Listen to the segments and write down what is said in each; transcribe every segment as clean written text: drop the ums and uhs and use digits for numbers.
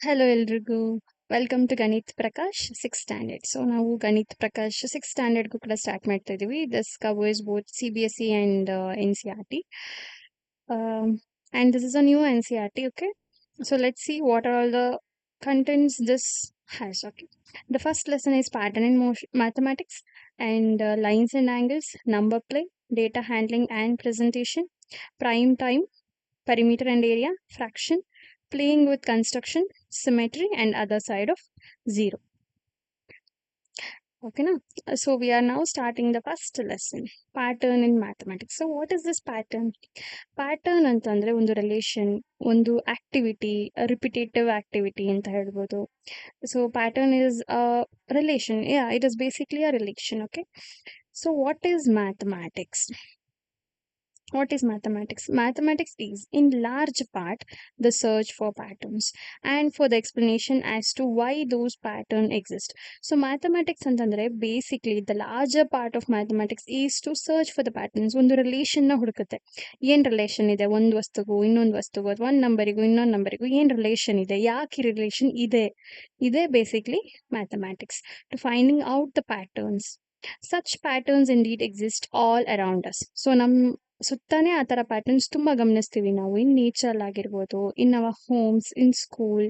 Hello ಎಲ್ರಿಗೂ. Welcome to Ganit Prakash 6th standard. So ನಾವು Ganit Prakash 6th ಸ್ಟ್ಯಾಂಡರ್ಡ್‌ಗೂ ಕೂಡ ಸ್ಟಾರ್ಟ್ ಮಾಡ್ತಾ ಇದೀವಿ. This covers both CBSE and NCERT. And this is a new NCERT, okay? So let's see what are all the contents this has, okay? The first lesson is pattern in mathematics and lines and angles, number play, data handling and presentation, prime time, perimeter and area, fraction, playing with construction, symmetry, and other side of zero. Okay, now so we are now starting the first lesson, pattern in mathematics. So what is this pattern? Pattern ಅಂತಂದ್ರೆ ಒಂದು relation, ಒಂದು activity, repetitive activity ಅಂತ ಹೇಳ್ಬೋದು. So pattern is a relation. Yeah, it is basically a relation. Okay. So what is mathematics? What is mathematics? Mathematics is, in large part, the search for patterns and for the explanation as to why those patterns exist. So, mathematics ಅಂತಂದ್ರೆ basically the larger part of mathematics is to search for the patterns. ಒಂದು relation ನ ಹುಡುಕುತ್ತೆ. ಏನ್ relation ಇದೆ ಒಂದು ವಸ್ತುಗೂ ಇನ್ನೊಂದು ವಸ್ತುಗೂ ಅಥವಾ ಒಂದು ನಂಬರಿಗೂ ಇನ್ನೊಂದು ನಂಬರಿಗೂ ಏನ್ ರಿಲೇಷನ್ ಇದೆ, ಯಾಕೆ ರಿಲೇಷನ್ ಇದೆ, ಇದೇ basically mathematics. To finding out the patterns. Such patterns indeed exist all around us. So ನಮ್ಮ ಸುತ್ತಾನೆ ಆ ಥರ ಪ್ಯಾಟರ್ನ್ಸ್ ತುಂಬ ಗಮನಿಸ್ತೀವಿ ನಾವು. ಇನ್ ನೇಚರ್ ಆಗಿರ್ಬೋದು, in our homes, in school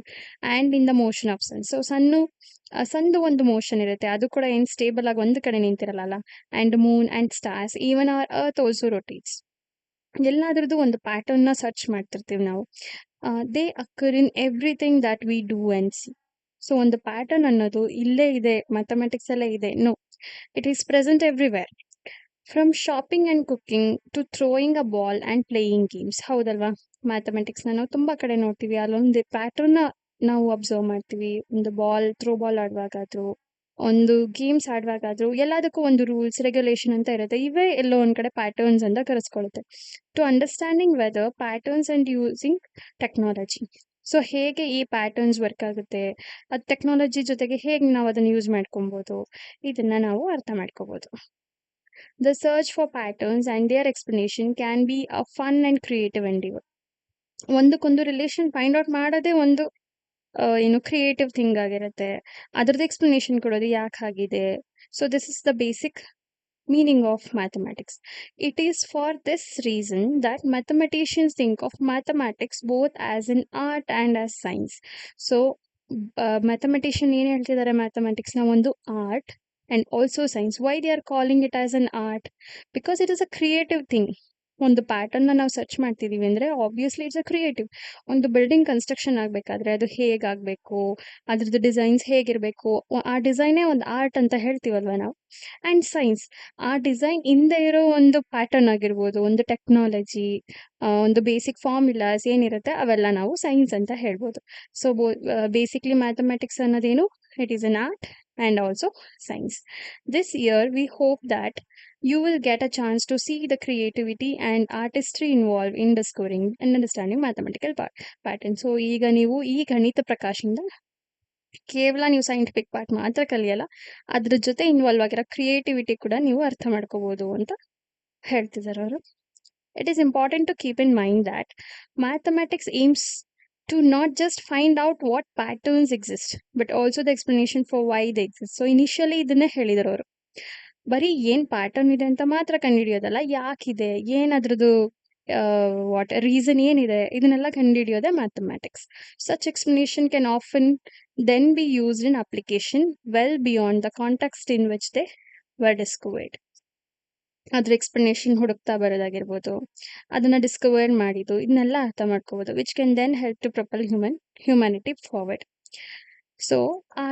and in the motion of sun. So ಸಣ್ಣದು ಒಂದು ಮೋಷನ್ ಇರುತ್ತೆ, ಅದು ಕೂಡ ಏನು ಸ್ಟೇಬಲ್ ಆಗಿ ಒಂದು ಕಡೆ ನಿಂತಿರಲ್ಲ. And moon and stars, even our earth also rotates. ಎಲ್ಲಾದ್ರದ್ದು ಒಂದು ಪ್ಯಾಟರ್ನ್ನ ಸರ್ಚ್ ಮಾಡ್ತಿರ್ತೀವಿ ನಾವು. They occur in everything that we do and see. So ಒಂದು ಪ್ಯಾಟರ್ನ್ ಅನ್ನೋದು ಇಲ್ಲೇ ಇದೆ, ಮ್ಯಾಥಮೆಟಿಕ್ಸ್ ಅಲ್ಲೇ ಇದೆ. No, it is present everywhere. From shopping and cooking to throwing a ball and playing games. ಹೌದಲ್ವಾ? ಮ್ಯಾಥಮೆಟಿಕ್ಸ್ನ ನಾವು ತುಂಬ ಕಡೆ ನೋಡ್ತೀವಿ. ಅಲ್ಲೊಂದು ಪ್ಯಾಟರ್ನ್ನ ನಾವು ಅಬ್ಸರ್ವ್ ಮಾಡ್ತೀವಿ. ಒಂದು ಥ್ರೋ ಬಾಲ್ ಆಡುವಾಗಾದ್ರೂ, ಒಂದು ಗೇಮ್ಸ್ ಆಡುವಾಗಾದ್ರೂ, ಎಲ್ಲದಕ್ಕೂ ಒಂದು ರೂಲ್ಸ್ ರೆಗ್ಯುಲೇಷನ್ ಅಂತ ಇರುತ್ತೆ. ಇವೇ ಎಲ್ಲೋ ಒಂದ್ ಕಡೆ ಪ್ಯಾಟರ್ನ್ಸ್ ಅಂತ ಕರೆಸ್ಕೊಳ್ಳುತ್ತೆ. To understanding weather patterns and using technology. So ಹೇಗೆ ಈ ಪ್ಯಾಟರ್ನ್ಸ್ ವರ್ಕ್ ಆಗುತ್ತೆ, ಅದು ಟೆಕ್ನಾಲಜಿ ಜೊತೆಗೆ ಹೇಗೆ ನಾವು ಅದನ್ನು ಯೂಸ್ ಮಾಡ್ಕೊಬೋದು, ಇದನ್ನ ನಾವು ಅರ್ಥ ಮಾಡ್ಕೋಬೋದು. The search for patterns and their explanation can be a fun and creative endeavor. ಒಂದಕ್ಕೊಂದು ರಿಲೇಷನ್ ಫೈಂಡ್ ಔಟ್ ಮಾಡೋದೇ ಒಂದು ಕ್ರಿಯೇಟಿವ್ ಥಿಂಗ್ ಆಗಿರುತ್ತೆ. ಅದ್ರದ್ದು ಎಕ್ಸ್ಪ್ಲನೇಷನ್ ಕೊಡೋದು ಯಾಕೆ ಆಗಿದೆ. So this is the basic meaning of mathematics. It is for this reason that mathematicians think of mathematics both as an art and as science. So, mathematician ಏನು ಹೇಳ್ತಿದ್ದಾರೆ, ಮ್ಯಾಥಮೆಟಿಕ್ಸ್ನ ಒಂದು art and also science. Why they are calling it as an art? Because it is a creative thing. ಒಂದು ಪ್ಯಾಟರ್ನ್ನ ನಾವು search ಮಾಡ್ತಿದೀವಿ ಅಂದರೆ obviously it's a creative. ಒಂದು building construction ಆಗಬೇಕಾದ್ರೆ ಅದು ಹೇಗಾಗಬೇಕು, ಅದ್ರದ್ದು ಡಿಸೈನ್ಸ್ ಹೇಗಿರಬೇಕು, ಆ ಡಿಸೈನೇ ಒಂದು ಆರ್ಟ್ ಅಂತ ಹೇಳ್ತೀವಲ್ವ ನಾವು. ಆ್ಯಂಡ್ ಸೈನ್ಸ್, ಆ ಡಿಸೈನ್ ಹಿಂದೆ ಇರೋ ಒಂದು ಪ್ಯಾಟರ್ನ್ ಆಗಿರ್ಬೋದು, ಒಂದು ಟೆಕ್ನಾಲಜಿ, ಒಂದು ಬೇಸಿಕ್ ಫಾರ್ಮುಲಾಸ್ ಏನಿರುತ್ತೆ ಅವೆಲ್ಲ ನಾವು ಸೈನ್ಸ್ ಅಂತ ಹೇಳ್ಬೋದು. ಸೊ ಬೇಸಿಕ್ಲಿ ಮ್ಯಾಥಮೆಟಿಕ್ಸ್ ಅನ್ನೋದೇನು, it is an art and also science. This year, we hope that you will get a chance to see the creativity and artistry involved in discovering and understanding mathematical patterns. So, ಈಗ ನೀವು ಈ ಗಣಿತ ಪ್ರಕಾಶದಿಂದ ಕೇವಲ ನೀವು scientific part ಮಾತ್ರ ಕಲಿಯಲ್ಲ, ಅದ್ರ ಜೊತೆ involve ಆಗಿರೋ ಕ್ರಿಯೇಟಿವಿಟಿ ಕೂಡ ನೀವು ಅರ್ಥ ಮಾಡ್ಕೋಬಹುದು ಅಂತ ಹೇಳ್ತಿದ್ದಾರೆ ಅವರು. It is important to keep in mind that mathematics aims to not just find out what patterns exist, but also the explanation for why they exist. So initially ಇದನ್ನೇ ಹೇಳಿದ್ರು ಅವರು, ಬರೀ ಏನ್ ಪ್ಯಾಟರ್ನ್ ಇದೆ ಅಂತ ಮಾತ್ರ ಕಂಡುಹಿಡಿಯೋದಲ್ಲ, ಯಾಕಿದೆ, ಏನಾದ್ರದ್ದು ವಾಟ್ ರೀಸನ್ ಏನಿದೆ, ಇದನ್ನೆಲ್ಲ ಕಂಡುಹಿಡಿಯೋದೇ mathematics. Such explanation can often then be used in application well beyond the context in which they were discovered. ಅದ್ರ ಎಕ್ಸ್ಪ್ಲನೇಷನ್ ಹುಡುಕ್ತಾ ಬರೋದಾಗಿರ್ಬೋದು, ಅದನ್ನ ಡಿಸ್ಕವರ್ ಮಾಡಿದ್ದು, ಇದನ್ನೆಲ್ಲ ಅರ್ಥ ಮಾಡ್ಕೋಬೋದು. Which can then help to propel humanity forward. So ಆ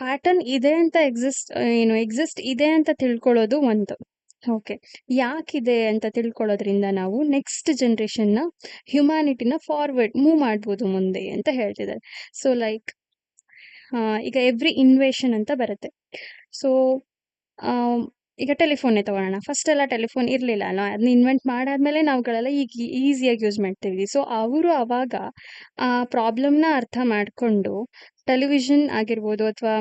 ಪ್ಯಾಟರ್ನ್ ಇದೆ ಅಂತ ಎಕ್ಸಿಸ್ಟ್ ಇದೆ ಅಂತ ತಿಳ್ಕೊಳ್ಳೋದು ಒಂದು. ಓಕೆ, ಯಾಕಿದೆ ಅಂತ ತಿಳ್ಕೊಳ್ಳೋದ್ರಿಂದ ನಾವು ನೆಕ್ಸ್ಟ್ ಜನ್ರೇಷನ್ನ ಹ್ಯುಮ್ಯಾನಿಟಿನ ಫಾರ್ವರ್ಡ್ ಮೂವ್ ಮಾಡ್ಬೋದು ಮುಂದೆ ಅಂತ ಹೇಳ್ತಿದ್ದಾರೆ. ಸೊ ಲೈಕ್ ಈಗ ಎವ್ರಿ ಇನ್ವೇಷನ್ ಅಂತ ಬರುತ್ತೆ. ಸೊ ಈಗ ಟೆಲಿಫೋನೇ ತಗೊಳ್ಳೋಣ. ಫಸ್ಟ್ ಎಲ್ಲ ಟೆಲಿಫೋನ್ ಇರಲಿಲ್ಲ ಅಲ್ಲ, ಅದನ್ನ ಇನ್ವೆಂಟ್ ಮಾಡಾದ್ಮೇಲೆ ನಾವುಗಳೆಲ್ಲ ಈಗ ಈಸಿಯಾಗಿ ಯೂಸ್ ಮಾಡ್ತೀವಿ. ಸೊ ಅವರು ಅವಾಗ ಆ ಪ್ರಾಬ್ಲಮ್ನ ಅರ್ಥ ಮಾಡಿಕೊಂಡು ಟೆಲಿವಿಷನ್ ಆಗಿರ್ಬೋದು ಅಥವಾ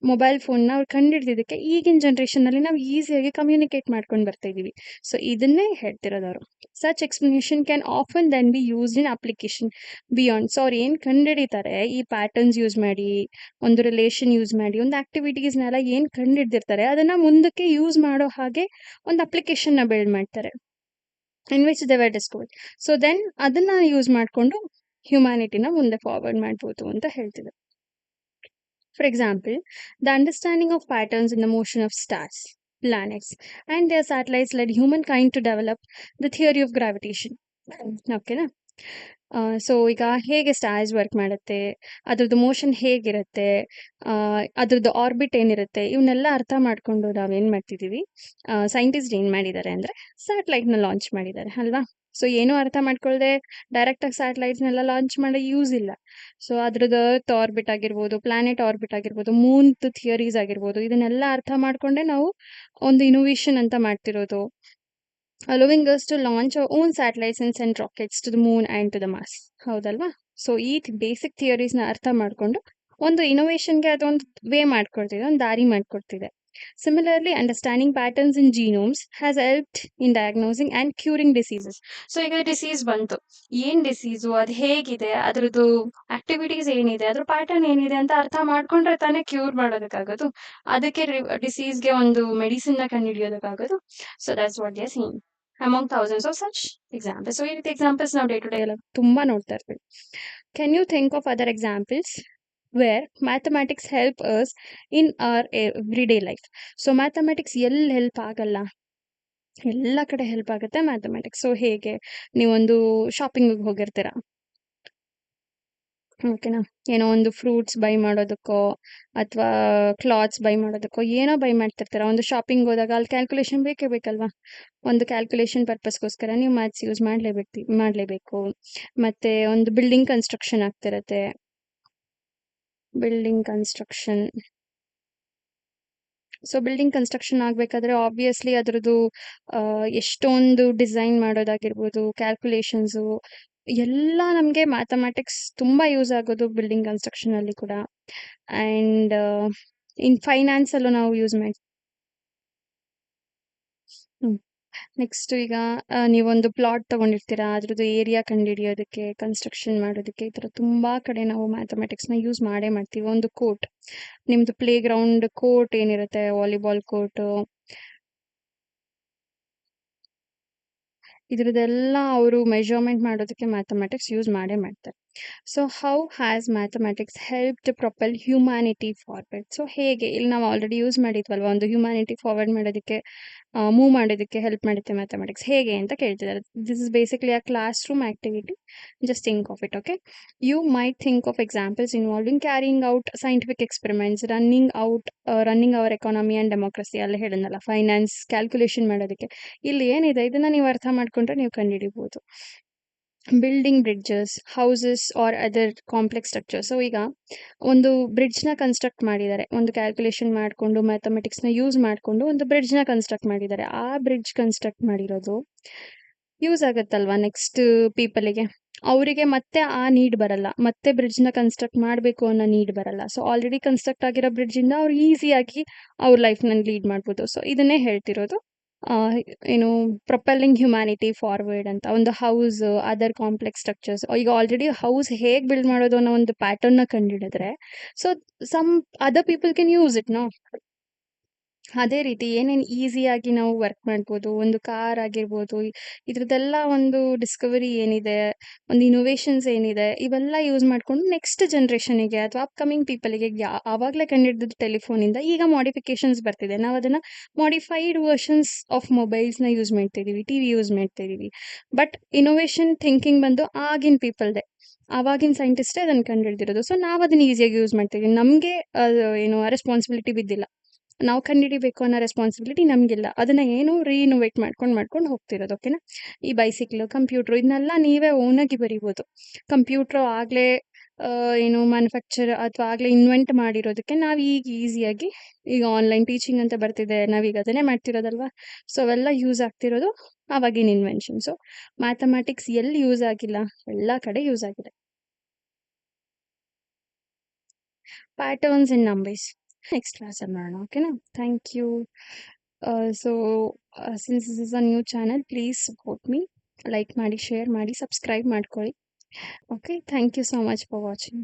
ಮೊಬೈಲ್ ಫೋನ್ನ ಅವ್ರು ಕಂಡಿಡ್ದಿದ್ದಕ್ಕೆ ಈಗಿನ ಜನ್ರೇಷನ್ನಲ್ಲಿ ನಾವು ಈಸಿಯಾಗಿ ಕಮ್ಯುನಿಕೇಟ್ ಮಾಡ್ಕೊಂಡು ಬರ್ತಾ ಇದೀವಿ. ಸೊ ಇದನ್ನೇ ಹೇಳ್ತಿರೋದವ್ರು. Such explanation can often then be used in application beyond. So ಅವ್ರು ಏನ್ ಕಂಡಿಡಿತಾರೆ ಈ ಪ್ಯಾಟರ್ನ್ಸ್ ಯೂಸ್ ಮಾಡಿ, ಒಂದು ರಿಲೇಷನ್ ಯೂಸ್ ಮಾಡಿ, ಒಂದು ಆಕ್ಟಿವಿಟೀಸ್‌ನೆಲ್ಲ ಏನ್ ಕಂಡಿಡ್ದಿರ್ತಾರೆ ಅದನ್ನ ಮುಂದಕ್ಕೆ ಯೂಸ್ ಮಾಡೋ ಹಾಗೆ ಒಂದು ಅಪ್ಲಿಕೇಶನ್‌ನ ಬಿಲ್ಡ್ ಮಾಡ್ತಾರೆ. In which they were discovered. So then ಅದನ್ನ ಯೂಸ್ ಮಾಡ್ಕೊಂಡು ಹ್ಯುಮ್ಯಾನಿಟಿನ ಮುಂದೆ ಫಾರ್ವರ್ಡ್ ಮಾಡ್ಬೋದು ಅಂತ ಹೇಳ್ತಿದ್ರು. For example, the understanding of patterns in the motion of stars, planets, and their satellites led humankind to develop the theory of gravitation. ಓಕೆನಾ? So ಈಗ ಹೇಗೆ ಸ್ಟಾರ್ಸ್ ವರ್ಕ್ ಮಾಡುತ್ತೆ, ಅದ್ರದ್ದು ಮೋಷನ್ ಹೇಗಿರುತ್ತೆ, ಅದ್ರದ್ದು ಆರ್ಬಿಟ್ ಏನಿರುತ್ತೆ, ಇವನ್ನೆಲ್ಲ ಅರ್ಥ ಮಾಡ್ಕೊಂಡು ನಾವೇನು ಮಾಡ್ತಿದ್ದೀವಿ, ಸೈಂಟಿಸ್ಟ್ ಏನು ಮಾಡಿದ್ದಾರೆ ಅಂದರೆ ಸ್ಯಾಟಲೈಟ್ನ ಲಾಂಚ್ ಮಾಡಿದ್ದಾರೆ ಅಲ್ವಾ. ಸೊ ಏನೂ ಅರ್ಥ ಮಾಡ್ಕೊಳ್ದೆ ಡೈರೆಕ್ಟಾಗಿ ಸ್ಯಾಟಲೈಟ್ಸ್ನೆಲ್ಲ ಲಾಂಚ್ ಮಾಡೋ ಯೂಸ್ ಇಲ್ಲ. ಸೊ ಅದ್ರದ್ದು ಅರ್ತ್ ಆರ್ಬಿಟ್ ಆಗಿರ್ಬೋದು, ಪ್ಲಾನೆಟ್ ಆರ್ಬಿಟ್ ಆಗಿರ್ಬೋದು, ಮೂನ್ದು ಥಿಯರೀಸ್ ಆಗಿರ್ಬೋದು, ಇದನ್ನೆಲ್ಲ ಅರ್ಥ ಮಾಡ್ಕೊಂಡೆ ನಾವು ಒಂದು ಇನೋವೇಷನ್ ಅಂತ ಮಾಡ್ತಿರೋದು. allowing us to launch our own satellites and send rockets to the moon and to the Mars. ಹೌದಲ್ವಾ? ಸೊ ಈ ಬೇಸಿಕ್ ಥಿಯರೀಸ್ನ ಅರ್ಥ ಮಾಡಿಕೊಂಡು ಒಂದು ಇನೋವೇಷನ್ಗೆ ಅದೊಂದು ವೇ ಮಾಡ್ಕೊಡ್ತಿದೆ, ಒಂದು ದಾರಿ ಮಾಡ್ಕೊಡ್ತಿದೆ. Similarly, understanding patterns in genomes has helped in diagnosing and curing diseases. So ಈಗ disease ಬಂತು, ಏನ್ ಡಿಸೀಸು, ಅದು ಹೇಗಿದೆ, ಅದ್ರದ್ದು ಆಕ್ಟಿವಿಟೀಸ್ ಏನಿದೆ, ಅದ್ರ ಪ್ಯಾಟರ್ನ್ ಏನಿದೆ ಅಂತ ಅರ್ಥ ಮಾಡ್ಕೊಂಡ್ರೆ ತಾನೇ ಕ್ಯೂರ್ ಮಾಡೋದಕ್ಕಾಗೋದು, ಅದಕ್ಕೆ ಡಿಸೀಸ್ಗೆ ಒಂದು ಮೆಡಿಸಿನ್ನ ಕಂಡುಹಿಡಿಯೋದಕ್ಕಾಗೋದು. So that's what they seen among thousands of such examples. So ಈ ರೀತಿ ಎಕ್ಸಾಂಪಲ್ಸ್ ನಾವು ಡೇ ಟು ಡೇ ಎಲ್ಲ ತುಂಬಾ ನೋಡ್ತಾ ಇರ್ತೀವಿ. Can you think of other examples where mathematics help us in our every day life? So mathematics ಎಲ್ಲಿ help ಆಗಲ್ಲ? ಎಲ್ಲ ಕಡೆ ಹೆಲ್ಪ್ ಆಗುತ್ತೆ ಮ್ಯಾಥಮೆಟಿಕ್ಸ್. ಸೊ ಹೇಗೆ, ನೀವೊಂದು ಶಾಪಿಂಗಿಗೆ ಹೋಗಿರ್ತೀರ, ಓಕೆನಾ, ಏನೋ ಒಂದು ಫ್ರೂಟ್ಸ್ ಬೈ ಮಾಡೋದಕ್ಕೋ ಅಥವಾ ಕ್ಲಾತ್ಸ್ ಬೈ ಮಾಡೋದಕ್ಕೋ ಏನೋ ಬೈ ಮಾಡ್ತಿರ್ತೀರ, ಒಂದು ಶಾಪಿಂಗ್ ಹೋದಾಗ ಅಲ್ಲಿ ಕ್ಯಾಲ್ಕುಲೇಷನ್ ಬೇಕೇ ಬೇಕಲ್ವಾ. ಒಂದು ಕ್ಯಾಲ್ಕುಲೇಷನ್ ಪರ್ಪಸ್ಗೋಸ್ಕರ ನೀವು ಮ್ಯಾಥ್ಸ್ ಯೂಸ್ ಮಾಡಲೇಬೇಕು. ಮತ್ತೆ ಒಂದು ಬಿಲ್ಡಿಂಗ್ ಕನ್ಸ್ಟ್ರಕ್ಷನ್ ಆಗ್ತಿರತ್ತೆ, building construction. So building construction ಆಗಬೇಕಾದ್ರೆ ಆಬ್ವಿಯಸ್ಲಿ ಅದ್ರದ್ದು ಎಷ್ಟೊಂದು ಡಿಸೈನ್ ಮಾಡೋದಾಗಿರ್ಬೋದು, ಕ್ಯಾಲ್ಕುಲೇಷನ್ಸು ಎಲ್ಲ ನಮಗೆ ಮ್ಯಾಥಮೆಟಿಕ್ಸ್ ತುಂಬ ಯೂಸ್ ಆಗೋದು ಬಿಲ್ಡಿಂಗ್ ಕನ್ಸ್ಟ್ರಕ್ಷನಲ್ಲಿ ಕೂಡ. ಆ್ಯಂಡ್ ಇನ್ ಫೈನಾನ್ಸಲ್ಲೂ ನಾವು ಯೂಸ್ ಮಾಡಿ. ನೆಕ್ಸ್ಟ್ ಈಗ ನೀವೊಂದು ಪ್ಲಾಟ್ ತೊಗೊಂಡಿರ್ತೀರಾ, ಅದ್ರದ್ದು ಏರಿಯಾ ಕಂಡುಹಿಡಿಯೋದಕ್ಕೆ, ಕನ್ಸ್ಟ್ರಕ್ಷನ್ ಮಾಡೋದಕ್ಕೆ, ಈ ಥರ ತುಂಬ ಕಡೆ ನಾವು ಮ್ಯಾಥಮೆಟಿಕ್ಸ್ನ ಯೂಸ್ ಮಾಡೇ ಮಾಡ್ತೀವಿ. ಒಂದು ಕೋರ್ಟ್, ನಿಮ್ಮದು ಪ್ಲೇ ಗ್ರೌಂಡ್ ಕೋರ್ಟ್ ಏನಿರುತ್ತೆ, ವಾಲಿಬಾಲ್ ಕೋರ್ಟು, ಇದ್ರದ್ದೆಲ್ಲ ಅವರು ಮೆಜರ್ಮೆಂಟ್ ಮಾಡೋದಕ್ಕೆ ಮ್ಯಾಥಮೆಟಿಕ್ಸ್ ಯೂಸ್ ಮಾಡೇ ಮಾಡ್ತಾರೆ. So how has mathematics help to propel humanity forward? So ಹೇಗೆ, ಇಲ್ಲಿ ನಾವು ಆಲ್ರೆಡಿ ಯೂಸ್ ಮಾಡಿದ್ವಲ್ವ, ಒಂದು ಹ್ಯುಮ್ಯಾನಿಟಿ ಫಾರ್ವರ್ಡ್ ಮಾಡೋದಕ್ಕೆ, ಮೂವ್ ಮಾಡೋದಕ್ಕೆ ಹೆಲ್ಪ್ ಮಾಡುತ್ತೆ ಮ್ಯಾಥಮೆಟಿಕ್ಸ್ ಹೇಗೆ ಅಂತ ಕೇಳ್ತಿದ್ದಾರೆ. This is basically a class room activity, just think of it. Okay, you might think of examples involving carrying out scientific experiments, running hour economy and democracy. ಅಲ್ಲಿ ಹೇಳಿದ್ನಲ್ಲ, finance calculation ಮಾಡೋದಕ್ಕೆ. ಇಲ್ಲಿ ಏನಿದೆ ಇದನ್ನ ನೀವು ಅರ್ಥ ಮಾಡ್ಕೊಂಡ್ರೆ ನೀವು ಕಂಡುಹಿಡಿಬೋದು. Building bridges, houses or other complex structure. So ಈಗ ಒಂದು ಬ್ರಿಡ್ಜ್ನ ಕನ್ಸ್ಟ್ರಕ್ಟ್ ಮಾಡಿದ್ದಾರೆ, ಒಂದು ಕ್ಯಾಲ್ಕುಲೇಷನ್ ಮಾಡಿಕೊಂಡು ಮ್ಯಾಥಮೆಟಿಕ್ಸ್ನ ಯೂಸ್ ಮಾಡಿಕೊಂಡು ಒಂದು ಬ್ರಿಡ್ಜ್ನ ಕನ್ಸ್ಟ್ರಕ್ಟ್ ಮಾಡಿದ್ದಾರೆ. ಆ ಬ್ರಿಡ್ಜ್ ಕನ್ಸ್ಟ್ರಕ್ಟ್ ಮಾಡಿರೋದು ಯೂಸ್ ಆಗುತ್ತಲ್ವಾ ನೆಕ್ಸ್ಟ್ ಪೀಪಲಿಗೆ, ಅವರಿಗೆ ಮತ್ತೆ ಆ ನೀಡ್ ಬರಲ್ಲ, ಮತ್ತೆ ಬ್ರಿಡ್ಜ್ನ ಕನ್ಸ್ಟ್ರಕ್ಟ್ ಮಾಡಬೇಕು ಅನ್ನೋ ನೀಡ್ ಬರಲ್ಲ. ಸೊ ಆಲ್ರೆಡಿ ಕನ್ಸ್ಟ್ರಕ್ಟ್ ಆಗಿರೋ ಬ್ರಿಡ್ಜಿಂದ ಅವ್ರು ಈಸಿಯಾಗಿ ಅವ್ರ ಲೈಫ್ನಲ್ಲಿ ಲೀಡ್ ಮಾಡ್ಬೋದು. ಸೊ ಇದನ್ನೇ ಹೇಳ್ತಿರೋದು ಏನು ಪ್ರೊಪೆಲ್ಲಿಂಗ್ ಹ್ಯುಮ್ಯಾನಿಟಿ ಫಾರ್ವರ್ಡ್ ಅಂತ. ಒಂದು ಹೌಸ್, ಅದರ್ ಕಾಂಪ್ಲೆಕ್ಸ್ ಸ್ಟ್ರಕ್ಚರ್ಸ್, ಈಗ ಆಲ್ರೆಡಿ ಹೌಸ್ ಹೇಗೆ ಬಿಲ್ಡ್ ಮಾಡೋದು ಅನ್ನೋ ಒಂದು ಪ್ಯಾಟರ್ನ್ನ ಕಂಡುಹಿಡಿದ್ರೆ, so some other people can use it no. ಅದೇ ರೀತಿ ಏನೇನು ಈಸಿಯಾಗಿ ನಾವು ವರ್ಕ್ ಮಾಡ್ಬೋದು, ಒಂದು ಕಾರ್ ಆಗಿರ್ಬೋದು, ಇದ್ರದ್ದೆಲ್ಲ ಒಂದು ಡಿಸ್ಕವರಿ ಏನಿದೆ, ಒಂದು ಇನೋವೇಷನ್ಸ್ ಏನಿದೆ, ಇವೆಲ್ಲ ಯೂಸ್ ಮಾಡಿಕೊಂಡು ನೆಕ್ಸ್ಟ್ ಜನ್ರೇಷನಿಗೆ ಅಥವಾ ಅಪ್ಕಮಿಂಗ್ ಪೀಪಲಿಗೆ, ಆವಾಗಲೇ ಕಂಡುಹಿಡಿದ ಟೆಲಿಫೋನಿಂದ ಈಗ ಮಾಡಿಫಿಕೇಶನ್ಸ್ ಬರ್ತಿದೆ, ನಾವು ಅದನ್ನು ಮಾಡಿಫೈಡ್ ವರ್ಷನ್ಸ್ ಆಫ್ ಮೊಬೈಲ್ಸ್ನ ಯೂಸ್ ಮಾಡ್ತಿದ್ದೀವಿ, ಟಿ ವಿ ಯೂಸ್ ಮಾಡ್ತಿದ್ದೀವಿ. ಬಟ್ ಇನೋವೇಷನ್ ಥಿಂಕಿಂಗ್ ಬಂದು ಆಗಿನ ಪೀಪಲ್ದೆ, ಆವಾಗಿನ ಸೈಂಟಿಸ್ಟೇ ಅದನ್ನು ಕಂಡುಹಿಡಿದಿರೋದು. ಸೊ ನಾವು ಅದನ್ನು ಈಸಿಯಾಗಿ ಯೂಸ್ ಮಾಡ್ತೀವಿ, ನಮಗೆ ಏನು ರೆಸ್ಪಾನ್ಸಿಬಿಲಿಟಿ ಬಿದ್ದಿಲ್ಲ, ನಾವು ಕಂಡುಹಿಡಿಬೇಕು ಅನ್ನೋ ರೆಸ್ಪಾನ್ಸಿಬಿಲಿಟಿ ನಮಗಿಲ್ಲ. ಅದನ್ನು ಏನು ರೀಇನೋವೇಟ್ ಮಾಡ್ಕೊಂಡು ಹೋಗ್ತಿರೋದು. ಓಕೆನಾ, ಈ ಬೈಸಿಕ್ಲು, ಕಂಪ್ಯೂಟ್ರು, ಇದನ್ನೆಲ್ಲ ನೀವೇ ಓನಾಗಿ ಬರಿಬೋದು. ಕಂಪ್ಯೂಟ್ರು ಆಗಲೇ ಏನು ಮ್ಯಾನುಫ್ಯಾಕ್ಚರ್ ಅಥವಾ ಆಗಲೇ ಇನ್ವೆಂಟ್ ಮಾಡಿರೋದಕ್ಕೆ ನಾವು ಈಗ ಈಸಿಯಾಗಿ, ಈಗ ಆನ್ಲೈನ್ ಟೀಚಿಂಗ್ ಅಂತ ಬರ್ತಿದೆ, ನಾವೀಗ ಅದನ್ನೇ ಮಾಡ್ತಿರೋದಲ್ವಾ. ಸೊ ಅವೆಲ್ಲ ಯೂಸ್ ಆಗ್ತಿರೋದು ಆವಾಗಿನ ಇನ್ವೆನ್ಷನ್ಸು. ಮ್ಯಾಥಮೆಟಿಕ್ಸ್ ಎಲ್ಲಿ ಯೂಸ್ ಆಗಿಲ್ಲ, ಎಲ್ಲ ಕಡೆ ಯೂಸ್ ಆಗಿದೆ. ಪ್ಯಾಟರ್ನ್ಸ್ ಇನ್ ನಂಬರ್ಸ್. ನೆಕ್ಸ್ಟ್ ಕ್ಲಾಸಲ್ಲಿ ನೋಡೋಣ. ಓಕೆನಾ? Thank you. So since this is a new channel, please support me. Like ಮಾಡಿ, ಶೇರ್ ಮಾಡಿ, ಸಬ್ಸ್ಕ್ರೈಬ್ ಮಾಡ್ಕೊಳ್ಳಿ. Okay, thank you so much for watching.